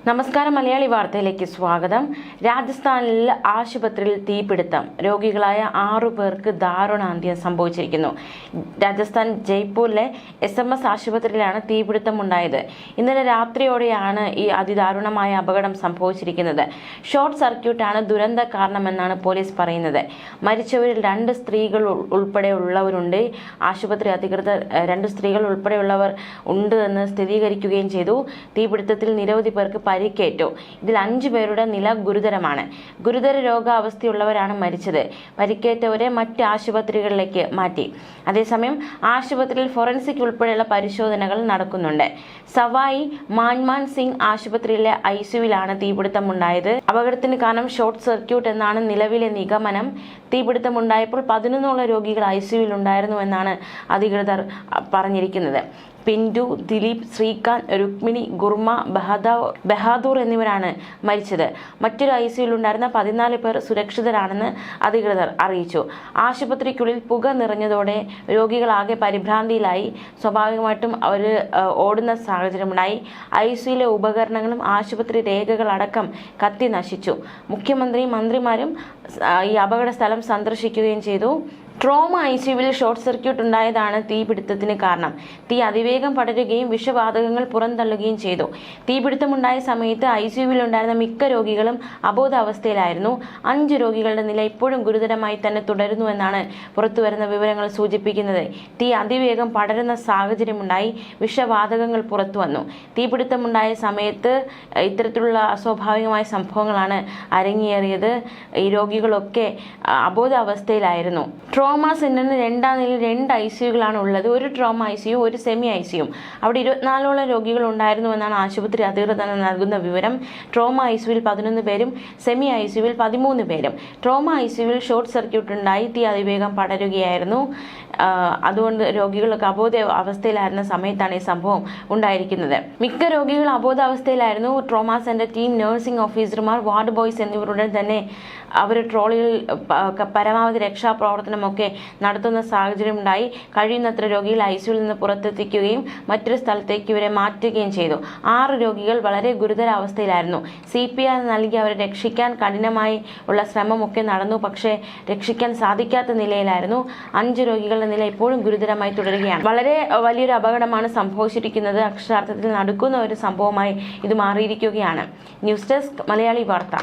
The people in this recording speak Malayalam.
നമസ്കാരം. മലയാളി വാർത്തയിലേക്ക് സ്വാഗതം. രാജസ്ഥാനിൽ ആശുപത്രിയിൽ തീപിടുത്തം. രോഗികളായ 6 പേർക്ക് ദാരുണാന്ത്യം സംഭവിച്ചിരിക്കുന്നു. രാജസ്ഥാൻ ജയ്പൂരിലെ SMS ആശുപത്രിയിലാണ് തീപിടുത്തം ഉണ്ടായത്. ഇന്നലെ രാത്രിയോടെയാണ് ഈ അതിദാരുണമായ അപകടം സംഭവിച്ചിരിക്കുന്നത്. ഷോർട്ട് സർക്യൂട്ടാണ് ദുരന്ത കാരണമെന്നാണ് പോലീസ് പറയുന്നത്. മരിച്ചവരിൽ 2 സ്ത്രീകൾ ഉൾപ്പെടെയുള്ളവരുണ്ട്. ആശുപത്രി അധികൃതർ 2 സ്ത്രീകൾ ഉൾപ്പെടെയുള്ളവർ ഉണ്ട് എന്ന് സ്ഥിരീകരിക്കുകയും ചെയ്തു. തീപിടുത്തത്തിൽ നിരവധി പേർക്ക് പരിക്കേറ്റു. ഇതിൽ 5 പേരുടെ നില ഗുരുതരമാണ്. ഗുരുതര രോഗാവസ്ഥയുള്ളവരാണ് മരിച്ചത്. പരിക്കേറ്റവരെ മറ്റ് ആശുപത്രികളിലേക്ക് മാറ്റി. അതേസമയം ആശുപത്രിയിൽ ഫോറൻസിക് ഉൾപ്പെടെയുള്ള പരിശോധനകൾ നടക്കുന്നുണ്ട്. സവായി മാൻമാൻ സിംഗ് ആശുപത്രിയിലെ ICUവിലാണ് തീപിടുത്തമുണ്ടായത്. അപകടത്തിന് കാരണം ഷോർട്ട് സർക്യൂട്ട് എന്നാണ് നിലവിലെ നിഗമനം. തീപിടുത്തമുണ്ടായപ്പോൾ 11 രോഗികൾ ICUവിൽ ഉണ്ടായിരുന്നു എന്നാണ് അധികൃതർ പറഞ്ഞിരിക്കുന്നത്. പിന്റു, ദിലീപ്, ശ്രീകാന്ത്, രുക്മിണി, ഗുർമ, ബഹാദൂർ എന്നിവരാണ് മരിച്ചത്. മറ്റൊരു ICUവിലുണ്ടായിരുന്ന 14 പേർ സുരക്ഷിതരാണെന്ന് അധികൃതർ അറിയിച്ചു. ആശുപത്രിക്കുള്ളിൽ പുക നിറഞ്ഞതോടെ രോഗികളാകെ പരിഭ്രാന്തിയിലായി. സ്വാഭാവികമായിട്ടും അവർ ഓടുന്ന സാഹചര്യമുണ്ടായി. ICUവിലെ ഉപകരണങ്ങളും ആശുപത്രി രേഖകളടക്കം കത്തി നശിച്ചു. മുഖ്യമന്ത്രിയും മന്ത്രിമാരും ഈ അപകട സ്ഥലം സന്ദർശിക്കുകയും ചെയ്തു. ട്രോമ ICUവിൽ ഷോർട്ട് സർക്യൂട്ട് ഉണ്ടായതാണ് തീപിടുത്തത്തിന് കാരണം. തീ അതിവേഗം പടരുകയും വിഷവാതകങ്ങൾ പുറന്തള്ളുകയും ചെയ്തു. തീപിടുത്തമുണ്ടായ സമയത്ത് ICUവിൽ ഉണ്ടായിരുന്ന മിക്ക രോഗികളും അബോധാവസ്ഥയിലായിരുന്നു. 5 രോഗികളുടെ നില ഇപ്പോഴും ഗുരുതരമായി തന്നെ തുടരുന്നുവെന്നാണ് പുറത്തുവരുന്ന വിവരങ്ങൾ സൂചിപ്പിക്കുന്നത്. തീ അതിവേഗം പടരുന്ന സാഹചര്യമുണ്ടായി. വിഷവാതകങ്ങൾ പുറത്തു വന്നു. തീപിടുത്തമുണ്ടായ സമയത്ത് ഇത്തരത്തിലുള്ള അസ്വാഭാവികമായ സംഭവങ്ങളാണ് അരങ്ങേറിയത്. ഈ രോഗികളൊക്കെ അബോധാവസ്ഥയിലായിരുന്നു. ട്രോമ സെന്ററിന് 2ാം നിലയിൽ 2 ICUകളാണ് ഉള്ളത്. ഒരു ട്രോമ ICU, ഒരു സെമി ICU. അവിടെ 24ഓളം രോഗികൾ ഉണ്ടായിരുന്നുവെന്നാണ് ആശുപത്രി അധികൃതർ നൽകുന്ന വിവരം. ട്രോമ ICUവിൽ 11 പേരും സെമി ICUവിൽ 13 പേരും. ട്രോമ ICUവിൽ ഷോർട്ട് സർക്യൂട്ട് ഉണ്ടായി തീ അതിവേഗം പടരുകയായിരുന്നു. അതുകൊണ്ട് രോഗികളൊക്കെ അബോധ അവസ്ഥയിലായിരുന്ന സമയത്താണ് ഈ സംഭവം ഉണ്ടായിരിക്കുന്നത്. മിക്ക രോഗികൾ അബോധാവസ്ഥയിലായിരുന്നു. ട്രോമ സെന്റർ ടീം, നഴ്സിംഗ് ഓഫീസർമാർ, വാർഡ് ബോയ്സ് എന്നിവരുടെ തന്നെ അവർ ട്രോളിയിൽ പരമാവധി രക്ഷാപ്രവർത്തനമൊക്കെ നടത്തുന്ന സാഹചര്യമുണ്ടായി. കഴിയുന്നത്ര രോഗികൾ ICUവിൽ നിന്ന് പുറത്തെത്തിക്കുകയും മറ്റൊരു സ്ഥലത്തേക്ക് ഇവരെ മാറ്റുകയും ചെയ്തു. 6 രോഗികൾ വളരെ ഗുരുതരാവസ്ഥയിലായിരുന്നു. CPR നൽകി അവരെ രക്ഷിക്കാൻ കഠിനമായി ഉള്ള ശ്രമമൊക്കെ നടന്നു. പക്ഷേ രക്ഷിക്കാൻ സാധിക്കാത്ത നിലയിലായിരുന്നു. 5 രോഗികളുടെ നില ഇപ്പോഴും ഗുരുതരമായി തുടരുകയാണ്. വളരെ വലിയൊരു അപകടമാണ് സംഭവിച്ചിരിക്കുന്നത്. അക്ഷരാർത്ഥത്തിൽ നടക്കുന്ന ഒരു സംഭവമായി ഇത് മാറിയിരിക്കുകയാണ്. ന്യൂസ് ഡെസ്ക് മലയാളി വാർത്ത.